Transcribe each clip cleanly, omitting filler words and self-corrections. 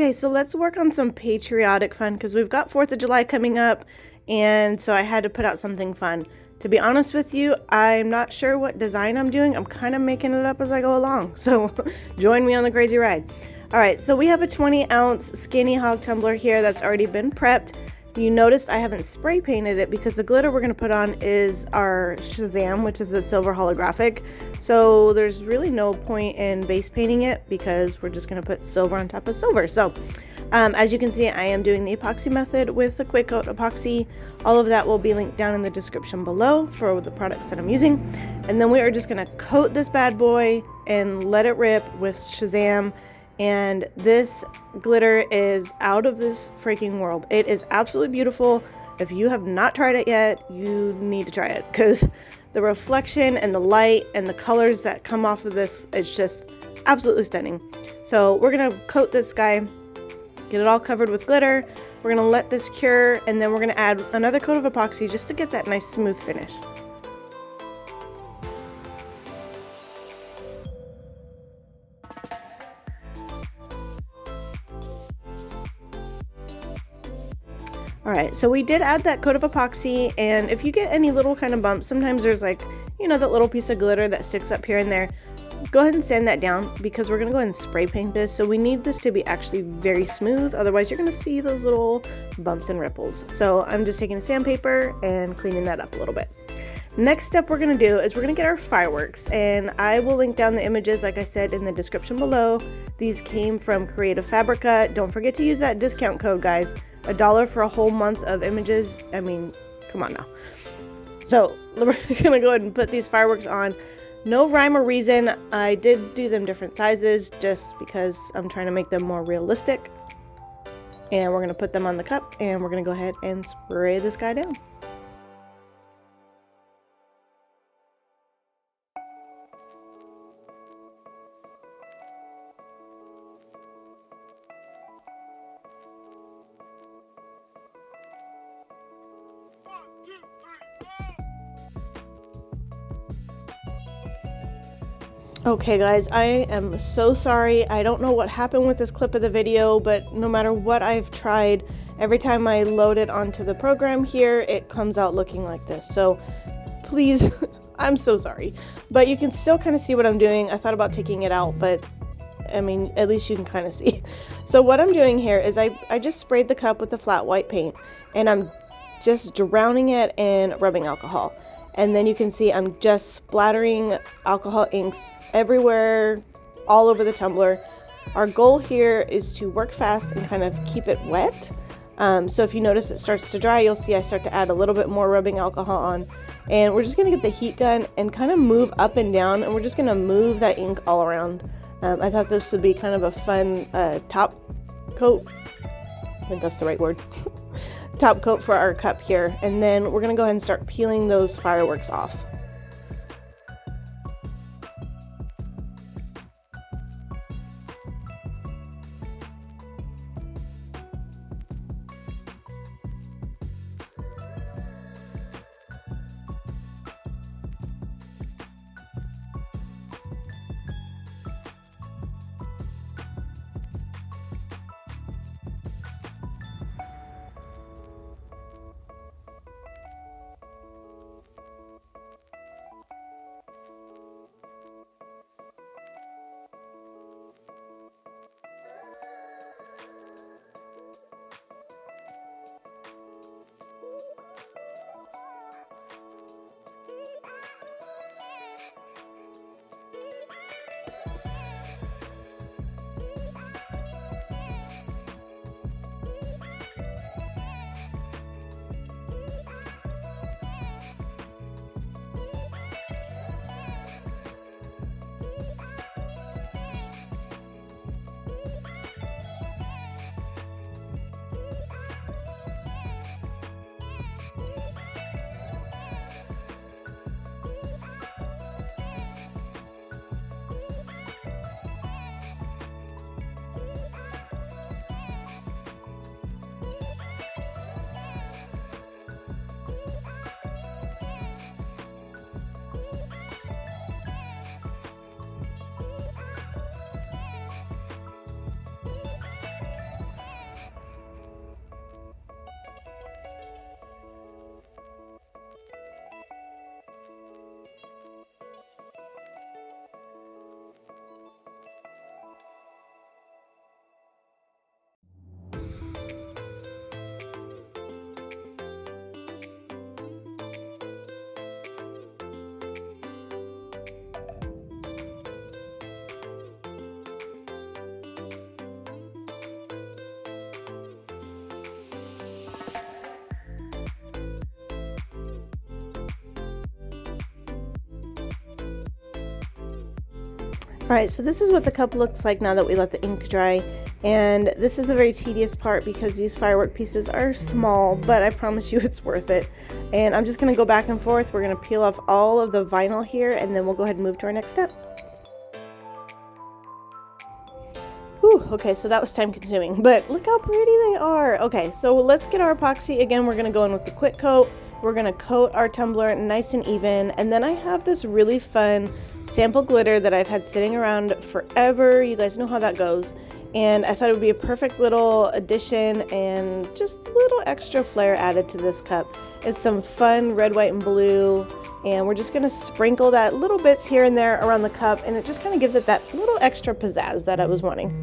Okay, so let's work on some patriotic fun because we've got 4th of July coming up, and so I had to put out something fun. To be honest with you, I'm not sure what design I'm doing. I'm kind of making it up as I go along, so join me on the crazy ride. All right, so we have a 20-ounce Skinny Hog tumbler here that's already been prepped. You noticed I haven't spray painted it because the glitter we're going to put on is our Shazam, which is a silver holographic. So there's really no point in base painting it because we're just going to put silver on top of silver. So as you can see, I am doing the epoxy method with the quick coat epoxy. All of that will be linked down in the description below for the products that I'm using. And then we are just going to coat this bad boy and let it rip with Shazam. And this glitter is out of this freaking world. It is absolutely beautiful. If you have not tried it yet, you need to try it because the reflection and the light and the colors that come off of this, it's just absolutely stunning. So we're gonna coat this guy, get it all covered with glitter. We're gonna let this cure, and then we're gonna add another coat of epoxy just to get that nice smooth finish. Alright, so we did add that coat of epoxy, and if you get any little kind of bumps, sometimes there's like, you know, that little piece of glitter that sticks up here and there, go ahead and sand that down because we're going to go ahead and spray paint this. So we need this to be actually very smooth, otherwise you're going to see those little bumps and ripples. So I'm just taking sandpaper and cleaning that up a little bit. Next step we're going to do is we're going to get our fireworks, and I will link down the images like I said in the description below. These came from Creative Fabrica. Don't forget to use that discount code, guys. $1 for a whole month of images. I mean, come on now. So we're gonna go ahead and put these fireworks on. No rhyme or reason. I did do them different sizes just because I'm trying to make them more realistic. And we're gonna put them on the cup, and we're gonna go ahead and spray this guy down. Okay guys, I am so sorry. I don't know what happened with this clip of the video, but no matter what I've tried, every time I load it onto the program here, it comes out looking like this. So please, I'm so sorry. But you can still kind of see what I'm doing. I thought about taking it out, but I mean, at least you can kind of see. So what I'm doing here is I just sprayed the cup with the flat white paint, and I'm just drowning it in rubbing alcohol. And then you can see I'm just splattering alcohol inks everywhere, all over the tumbler. Our goal here is to work fast and kind of keep it wet. So if you notice it starts to dry, you'll see I start to add a little bit more rubbing alcohol on. And we're just going to get the heat gun and kind of move up and down, and we're just going to move that ink all around. I thought this would be kind of a fun top coat. I think that's the right word. Top coat for our cup here. And then we're going to go ahead and start peeling those fireworks off. Alright, so this is what the cup looks like now that we let the ink dry, and this is a very tedious part because these firework pieces are small, but I promise you it's worth it. And I'm just going to go back and forth. We're going to peel off all of the vinyl here, and then we'll go ahead and move to our next step. Whew, okay, so that was time consuming, but look how pretty they are. Okay, so let's get our epoxy. Again, we're going to go in with the quick coat. We're going to coat our tumbler nice and even, and then I have this really fun sample glitter that I've had sitting around forever. You guys know how that goes, and I thought it would be a perfect little addition and just a little extra flair added to this cup. It's some fun red, white, and blue, and we're just going to sprinkle that little bits here and there around the cup, and it just kind of gives it that little extra pizzazz that I was wanting.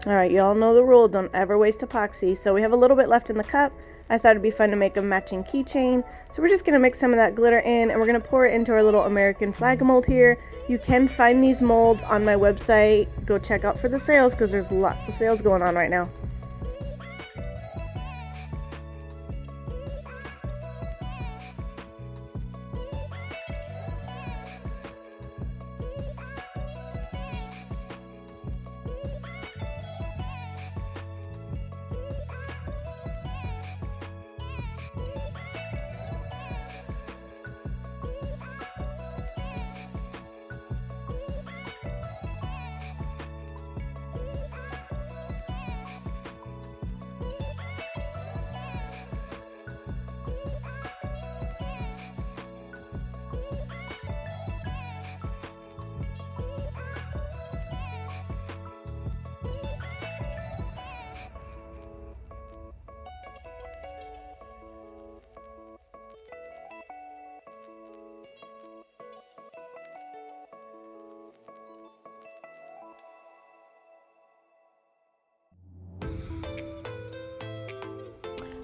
Alright, you all know the rule, don't ever waste epoxy. So we have a little bit left in the cup. I thought it'd be fun to make a matching keychain. So we're just going to mix some of that glitter in, and we're going to pour it into our little American flag mold here. You can find these molds on my website. Go check out for the sales because there's lots of sales going on right now.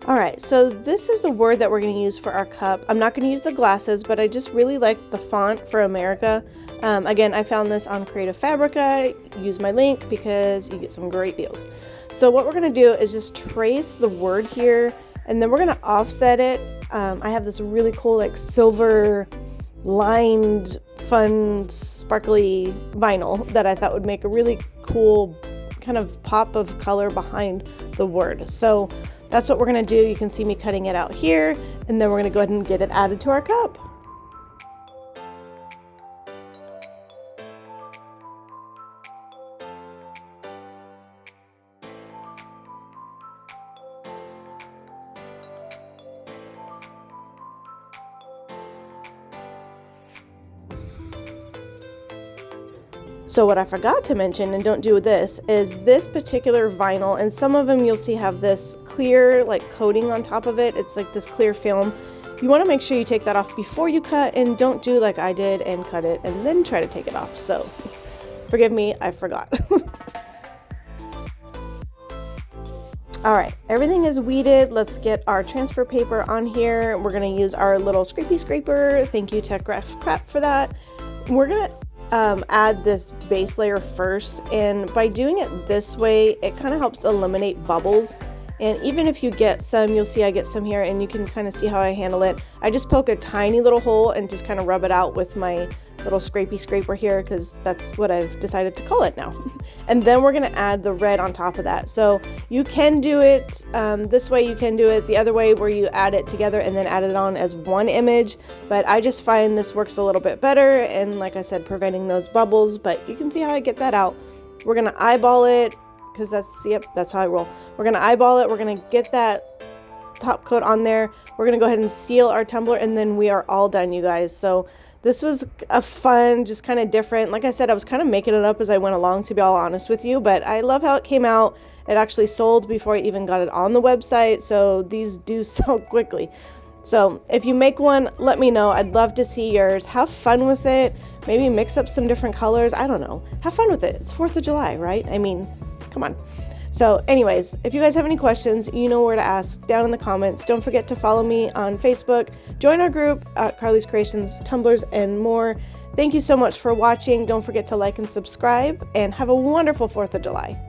Alright, so this is the word that we're going to use for our cup. I'm not going to use the glasses, but I just really like the font for America. Again, I found this on Creative Fabrica. Use my link because you get some great deals. So what we're going to do is just trace the word here, and then we're going to offset it. I have this really cool like silver lined fun sparkly vinyl that I thought would make a really cool kind of pop of color behind the word. So that's what we're going to do. You can see me cutting it out here, and then we're going to go ahead and get it added to our cup. So what I forgot to mention, and don't do this, is this particular vinyl, and some of them you'll see have this clear like coating on top of it. It's like this clear film. You want to make sure you take that off before you cut, and don't do like I did and cut it and then try to take it off. So forgive me, I forgot. All right, everything is weeded. Let's get our transfer paper on here. We're going to use our little scrapey scraper. Thank you, Tech Crap, for that. We're going to add this base layer first, and by doing it this way, it kind of helps eliminate bubbles. And even if you get some, you'll see I get some here, and you can kind of see how I handle it. I just poke a tiny little hole and just kind of rub it out with my little scrapey scraper here, because that's what I've decided to call it now. And then we're going to add the red on top of that. So you can do it this way, you can do it the other way where you add it together and then add it on as one image, but I just find this works a little bit better, and like I said, preventing those bubbles. But you can see how I get that out. We're going to eyeball it, because that's how I roll. We're going to eyeball it. We're going to get that top coat on there. We're going to go ahead and seal our tumbler, and then we are all done, you guys. So this was a fun, just kind of different. Like I said, I was kind of making it up as I went along, to be all honest with you, but I love how it came out. It actually sold before I even got it on the website, so these do sell quickly. So if you make one, let me know. I'd love to see yours. Have fun with it. Maybe mix up some different colors. I don't know. Have fun with it. It's 4th of July, right? I mean, come on. So anyways, if you guys have any questions, you know where to ask down in the comments. Don't forget to follow me on Facebook. Join our group at Karly's Creations, Tumblers, and more. Thank you so much for watching. Don't forget to like and subscribe, and have a wonderful 4th of July.